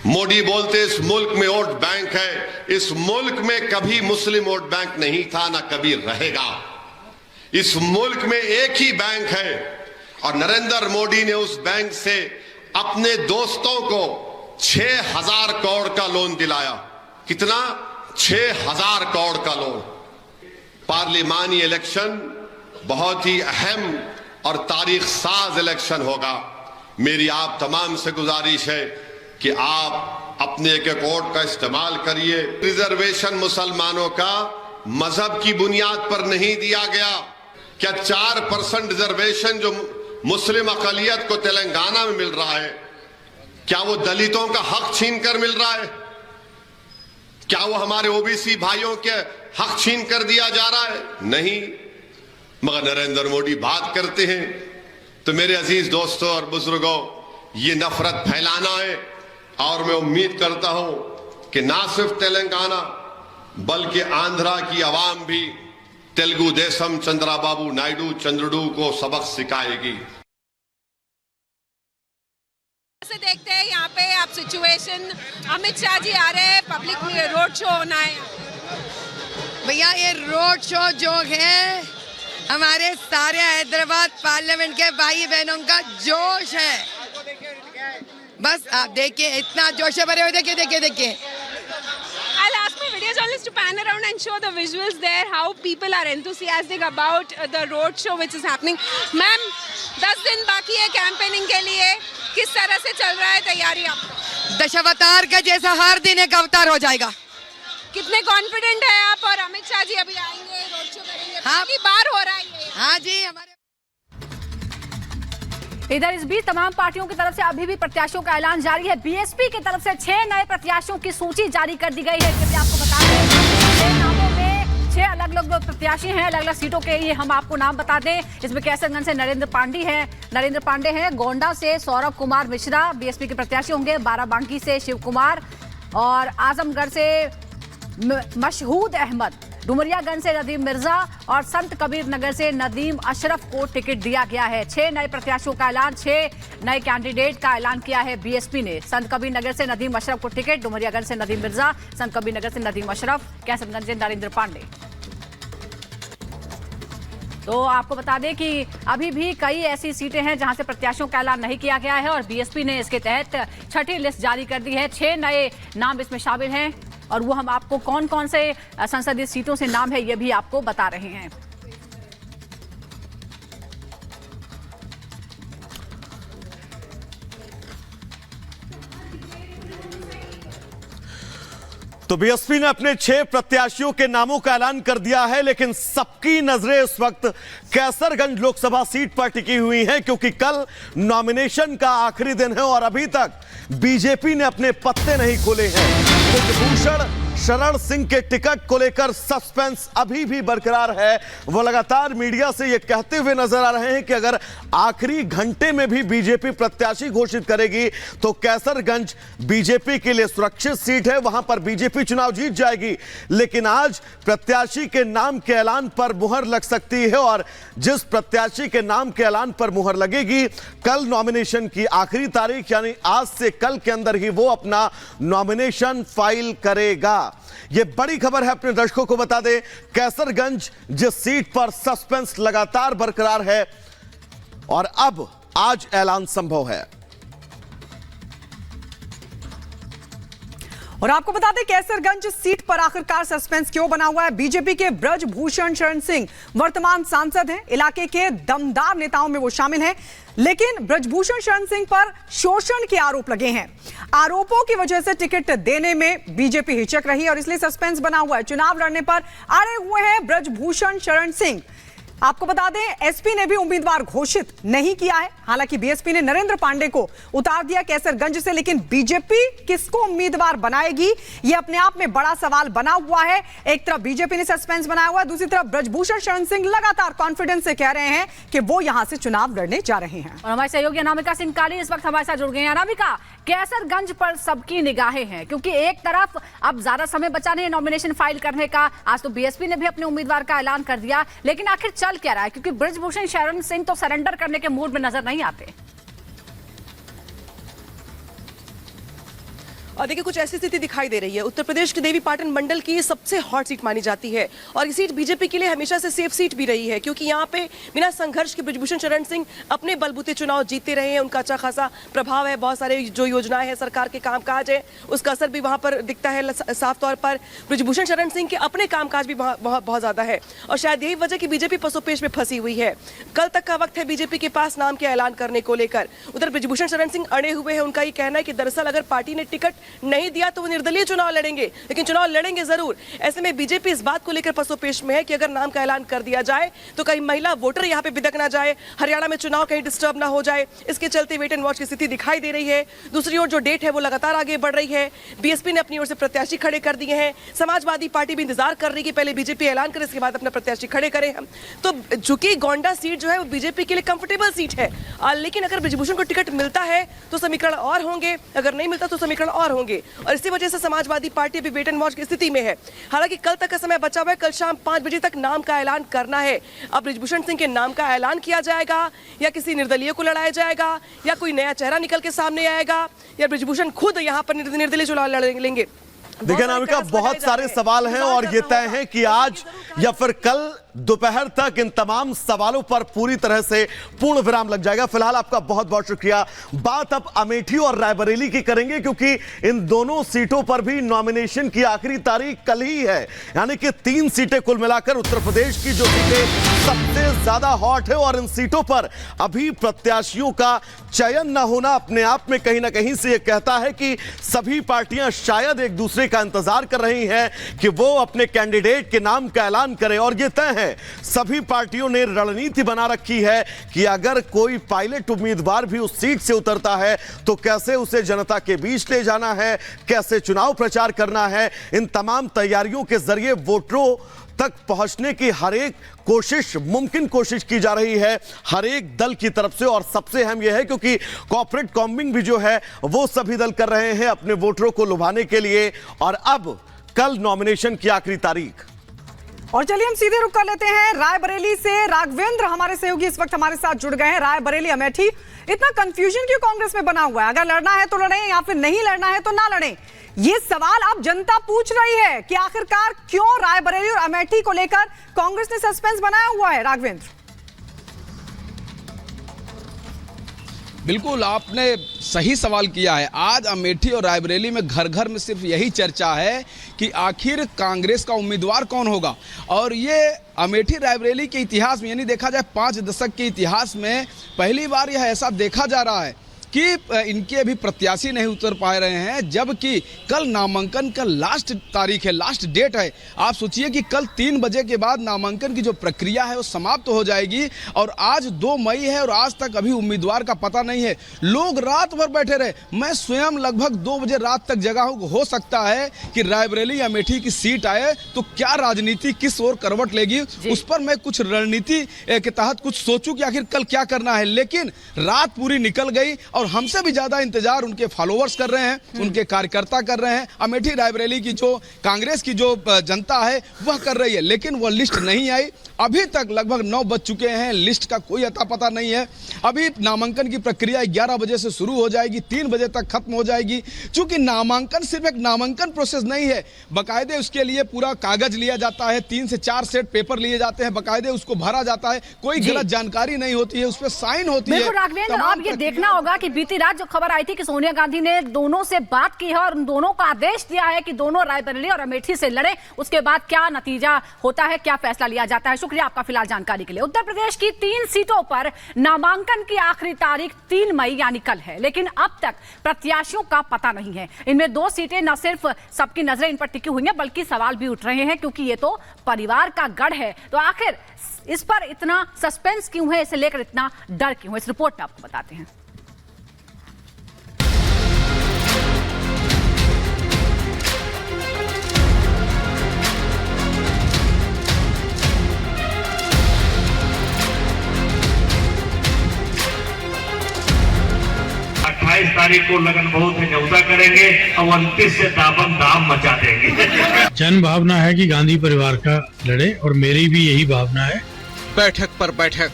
मोदी बोलते इस मुल्क में वोट बैंक है। इस मुल्क में कभी मुस्लिम वोट बैंक नहीं था, ना कभी रहेगा। इस मुल्क में एक ही बैंक है और नरेंद्र मोदी ने उस बैंक से अपने दोस्तों को 6,000 करोड़ का लोन दिलाया। कितना? 6,000 करोड़ का लोन। पार्लिमानी इलेक्शन बहुत ही अहम और तारीख साज इलेक्शन होगा। मेरी आप तमाम से गुजारिश है कि आप अपने एक एक वोट का इस्तेमाल करिए। रिजर्वेशन मुसलमानों का मजहब की बुनियाद पर नहीं दिया गया। क्या 4% रिजर्वेशन जो मुस्लिम अकलियत को तेलंगाना में मिल रहा है, क्या वो दलितों का हक छीन कर मिल रहा है? क्या वो हमारे ओबीसी भाइयों के हक छीन कर दिया जा रहा है? नहीं। मगर नरेंद्र मोदी बात करते हैं। तो मेरे अजीज दोस्तों और बुजुर्गों, ये नफरत फैलाना है। और मैं उम्मीद करता हूं कि ना सिर्फ तेलंगाना बल्कि आंध्रा की आवाम भी तेलुगु देशम चंद्राबाबू नायडू चंद्रुडू को सबक सिखाएगी। से देखते हैं यहाँ पे आप सिचुएशन। अमित शाह जी आ रहे हैं, पब्लिक में रोड शो होना है। भैया ये रोड शो जो है हमारे सारे हैदराबाद पार्लियामेंट के भाई बहनों का जोश है। बस आप देखिए, इतना जोश भरे हुए। देखिए देखिए देखिए। I'll ask my video journalist to pan around and show the visuals there, how people are enthusiastic about the road show which is happening. Ma'am, 10 दिन बाकी है कैंपेनिंग के लिए, किस तरह से चल रहा है तैयारी आपका? दशावतार का जैसा हर दिन एक अवतार हो जाएगा। कितने कॉन्फिडेंट है आप? और अमित शाह जी अभी आएंगे, रोड शो करेंगे, हाँ, पहली बार हो रहा है ये। हाँ जी। हमारे इधर इस बीच तमाम पार्टियों की तरफ से अभी भी प्रत्याशियों का ऐलान जारी है। बीएसपी की तरफ से 6 नए प्रत्याशियों की सूची जारी कर दी गई है। जैसे आपको बता दें, 6 नामों में 6 अलग अलग प्रत्याशी हैं, अलग अलग सीटों के। ये हम आपको नाम बता दें, इसमें कैसरगंज से नरेंद्र पांडे हैं, गोंडा से सौरभ कुमार मिश्रा बीएसपी के प्रत्याशी होंगे, बाराबांकी से शिव कुमार और आजमगढ़ से मशहूद अहमद, डुमरियागंज से नदीम मिर्जा और संत कबीर नगर से नदीम अशरफ को टिकट दिया गया है। 6 नए प्रत्याशियों का ऐलान, 6 नए कैंडिडेट का ऐलान किया है बीएसपी ने। संत कबीर नगर से नदीम अशरफ को टिकट, डुमरियागंज से नदीम मिर्जा, संत कबीर नगर से नदीम अशरफ, कैसरगंज से नरेंद्र पांडे। तो आपको बता दें कि अभी भी कई ऐसी सीटें हैं जहां से प्रत्याशियों का ऐलान नहीं किया गया है और बीएसपी ने इसके तहत छठी लिस्ट जारी कर दी है। 6 नए नाम इसमें शामिल हैं और वो हम आपको कौन कौन से संसदीय सीटों से नाम है ये भी आपको बता रहे हैं। तो बीएसपी ने अपने 6 प्रत्याशियों के नामों का ऐलान कर दिया है, लेकिन सबकी नजरें इस वक्त कैसरगंज लोकसभा सीट पर टिकी हुई हैं क्योंकि कल नॉमिनेशन का आखिरी दिन है और अभी तक बीजेपी ने अपने पत्ते नहीं खोले हैं। ब्रजभूषण शरण सिंह के टिकट को लेकर सस्पेंस अभी भी बरकरार है। वो लगातार मीडिया से ये कहते हुए नजर आ रहे हैं कि अगर आखिरी घंटे में भी बीजेपी प्रत्याशी घोषित करेगी तो कैसरगंज बीजेपी के लिए सुरक्षित सीट है, वहां पर बीजेपी चुनाव जीत जाएगी। लेकिन आज प्रत्याशी के नाम के ऐलान पर मुहर लग सकती है और जिस प्रत्याशी के नाम के ऐलान पर मुहर लगेगी, कल नॉमिनेशन की आखिरी तारीख यानी आज से कल के अंदर ही वो अपना नॉमिनेशन फाइल करेगा। यह बड़ी खबर है, अपने दर्शकों को बता दें। कैसरगंज जिस सीट पर सस्पेंस लगातार बरकरार है और अब आज ऐलान संभव है। और आपको बता दें कैसरगंज सीट पर आखिरकार सस्पेंस क्यों बना हुआ है। बीजेपी के ब्रजभूषण शरण सिंह वर्तमान सांसद हैं, इलाके के दमदार नेताओं में वो शामिल हैं, लेकिन ब्रजभूषण शरण सिंह पर शोषण के आरोप लगे हैं। आरोपों की वजह से टिकट देने में बीजेपी हिचक रही और इसलिए सस्पेंस बना हुआ है। चुनाव लड़ने पर अड़े हुए हैं ब्रजभूषण शरण सिंह। आपको बता दें एसपी ने भी उम्मीदवार घोषित नहीं किया है। हालांकि बीएसपी ने नरेंद्र पांडे को उतार दिया कैसरगंज से, लेकिन बीजेपी किसको उम्मीदवार बनाएगी ये अपने आप में बड़ा सवाल बना हुआ है। एक तरफ बीजेपी ने सस्पेंस बनाया हुआ है, दूसरी तरफ ब्रजभूषण शरण सिंह लगातार कॉन्फिडेंस से कह रहे हैं कि वो यहां से चुनाव लड़ने जा रहे हैं। और हमारे सहयोगी अनामिका सिंह काली इस वक्त हमारे साथ जुड़ गए हैं। अनामिका, कैसरगंज पर सबकी निगाहें हैं क्योंकि एक तरफ अब ज्यादा समय बचा नहीं नॉमिनेशन फाइल करने का। आज तो बीएसपी ने भी अपने उम्मीदवार का ऐलान कर दिया, लेकिन आखिर चल क्या रहा है? क्योंकि ब्रजभूषण शरण सिंह तो सरेंडर करने के मूड में नजर नहीं आते। और देखिए कुछ ऐसी स्थिति दिखाई दे रही है। उत्तर प्रदेश के देवी पाटन मंडल की सबसे हॉट सीट मानी जाती है और ये सीट बीजेपी के लिए हमेशा से सेफ सीट भी रही है, क्योंकि यहाँ पे बिना संघर्ष के ब्रजभूषण शरण सिंह अपने बलबूते चुनाव जीतते रहे हैं। उनका अच्छा खासा प्रभाव है, बहुत सारे जो योजनाएं हैं, सरकार के कामकाज है, उसका असर भी वहाँ पर दिखता है साफ तौर पर। ब्रजभूषण शरण सिंह के अपने कामकाज भी बहुत ज्यादा है और शायद यही वजह की बीजेपी पसोपेश में फंसी हुई है। कल तक का वक्त है बीजेपी के पास नाम के ऐलान करने को लेकर। उधर ब्रजभूषण शरण सिंह अड़े हुए हैं। उनका ये कहना है कि दरअसल अगर पार्टी ने टिकट नहीं दिया तो वो निर्दलीय चुनाव लड़ेंगे, लेकिन चुनाव लड़ेंगे जरूर। ऐसे में बीजेपी इस बात को लेकर पसोपेश में है कि अगर नाम का ऐलान कर दिया जाए तो कहीं महिला वोटर यहाँ पे बिदक ना जाए, हरियाणा में चुनाव कहीं डिस्टर्ब ना हो जाए। इसके चलते वेट एंड वॉच की स्थिति दिखाई दे रही है। दूसरी ओर जो डेट है वो लगातार आगे बढ़ रही है। बीएसपी ने अपनी ओर से प्रत्याशी खड़े कर दिए हैं। समाजवादी पार्टी भी इंतजार कर रही है कि पहले बीजेपी ऐलान करे, इसके बाद अपना प्रत्याशी खड़े करें हम। तो चूंकि गोंडा सीट जो है वो बीजेपी के लिए कंफर्टेबल सीट है, लेकिन अगर ब्रजभूषण को टिकट मिलता है तो समीकरण और होंगे, अगर नहीं मिलता तो समीकरण और होंगे। और इसी वजह से समाजवादी पार्टी भी वेट एंड वॉच की स्थिति में है। हालांकि कल तक का समय बचा हुआ है, कल शाम 5 बजे तक नाम का ऐलान करना है। अब ब्रजभूषण सिंह के नाम का ऐलान किया जाएगा या किसी निर्दलीय को लड़ाया जाएगा या कोई नया चेहरा निकल के सामने आएगा या ब्रजभूषण खुद यहाँ पर निर्दलीय चुनाव लड़ेंगे। देखिए अनामिका, बहुत सारे सवाल हैं और ये तय है कि आज या फिर कल दोपहर तक इन तमाम सवालों पर पूरी तरह से पूर्ण विराम लग जाएगा। फिलहाल आपका बहुत बहुत शुक्रिया। बात अब अमेठी और रायबरेली की करेंगे, क्योंकि इन दोनों सीटों पर भी नॉमिनेशन की आखिरी तारीख कल ही है। यानी कि 3 सीटें कुल मिलाकर उत्तर प्रदेश की जो सीटें सबसे ज्यादा हॉट है, और इन सीटों पर अभी प्रत्याशियों का चयन न होना अपने आप में कहीं ना कहीं से यह कहता है कि सभी पार्टियां शायद एक दूसरे का इंतजार कर रही हैं कि वो अपने कैंडिडेट के नाम का ऐलान करें। और यह तय है, सभी पार्टियों ने रणनीति बना रखी है कि अगर कोई पायलट उम्मीदवार भी उस सीट से उतरता है तो कैसे उसे जनता के बीच ले जाना है, कैसे चुनाव प्रचार करना है। इन तमाम तैयारियों के जरिए वोटरों तक पहुंचने की हर एक कोशिश, मुमकिन कोशिश की जा रही है हर एक दल की तरफ से। और सबसे अहम यह है क्योंकि कॉर्पोरेट कॉम्बिंग भी जो है वो सभी दल कर रहे हैं अपने वोटरों को लुभाने के लिए। और अब कल नॉमिनेशन की आखिरी तारीख। और चलिए हम सीधे रुक कर लेते हैं रायबरेली से। राघवेंद्र हमारे सहयोगी इस वक्त हमारे साथ जुड़ गए हैं। रायबरेली अमेठी, इतना कंफ्यूजन क्यों कांग्रेस में बना हुआ है? अगर लड़ना है तो लड़ें या फिर नहीं लड़ना है तो ना लड़ें, ये सवाल अब जनता पूछ रही है कि आखिरकार क्यों रायबरेली और अमेठी को लेकर कांग्रेस ने सस्पेंस बनाया हुआ है। राघवेंद्र, बिल्कुल आपने सही सवाल किया है। आज अमेठी और रायबरेली में घर घर में सिर्फ यही चर्चा है कि आखिर कांग्रेस का उम्मीदवार कौन होगा। और ये अमेठी रायबरेली के इतिहास में, यानी देखा जाए 5 दशक के इतिहास में पहली बार यह ऐसा देखा जा रहा है कि इनके अभी प्रत्याशी नहीं उतर पा रहे हैं, जबकि कल नामांकन का लास्ट तारीख है, लास्ट डेट है। आप सोचिए कि कल 3 बजे के बाद नामांकन की जो प्रक्रिया है वो समाप्त हो जाएगी और आज 2 मई है और आज तक अभी उम्मीदवार का पता नहीं है। लोग रात भर बैठे रहे, मैं स्वयं लगभग 2 बजे रात तक जगा हूँ। हो सकता है कि रायबरेली अमेठी की सीट आए तो क्या राजनीति किस ओर करवट लेगी, उस पर मैं कुछ रणनीति के तहत कुछ सोचूं कि आखिर कल क्या करना है। लेकिन रात पूरी निकल गई और हमसे भी ज्यादा इंतजार उनके फॉलोअर्स कर रहे हैं, उनके कार्यकर्ता कर रहे हैं। अमेठी रायबरेली की जो कांग्रेस की जो जनता है वह कर रही है, लेकिन वह लिस्ट नहीं आई। अभी तक लगभग 9 बज चुके हैं, लिस्ट का कोई अता पता नहीं है। अभी नामांकन की प्रक्रिया 11 बजे से शुरू हो जाएगी, 3 बजे तक खत्म हो जाएगी। चूंकि नामांकन सिर्फ एक नामांकन प्रोसेस नहीं है, बाकायदे उसके लिए पूरा कागज लिया जाता है, 3 से 4 सेट पेपर लिए जाते हैं, बाकायदे उसको भरा जाता है, कोई गलत जानकारी नहीं होती है, उस पर साइन होती है। राघवेंद्र, अब ये देखना होगा कि बीती रात जो खबर आई थी कि सोनिया गांधी ने दोनों से बात की है और उन दोनों को आदेश दिया है कि दोनों रायबरेली और अमेठी से लड़े, उसके बाद क्या नतीजा होता है, क्या फैसला लिया जाता है। शुक्रिया आपका फिलहाल जानकारी के लिए। उत्तर प्रदेश की 3 सीटों पर नामांकन की आखिरी तारीख 3 मई यानी कल है, लेकिन अब तक प्रत्याशियों का पता नहीं है। इनमें 2 सीटें न सिर्फ सबकी नजरें इन पर टिकी हुई हैं, बल्कि सवाल भी उठ रहे हैं क्योंकि ये तो परिवार का गढ़ है। तो आखिर इस पर इतना सस्पेंस क्यों है, इसे लेकर इतना डर क्यों है, इस रिपोर्ट में आपको बताते हैं। तारीख को लगन बहुत है न्यौता करेंगे और 29 से दाम मचा देंगे। जन भावना है कि गांधी परिवार का लड़े और मेरी भी यही भावना है। बैठक पर बैठक,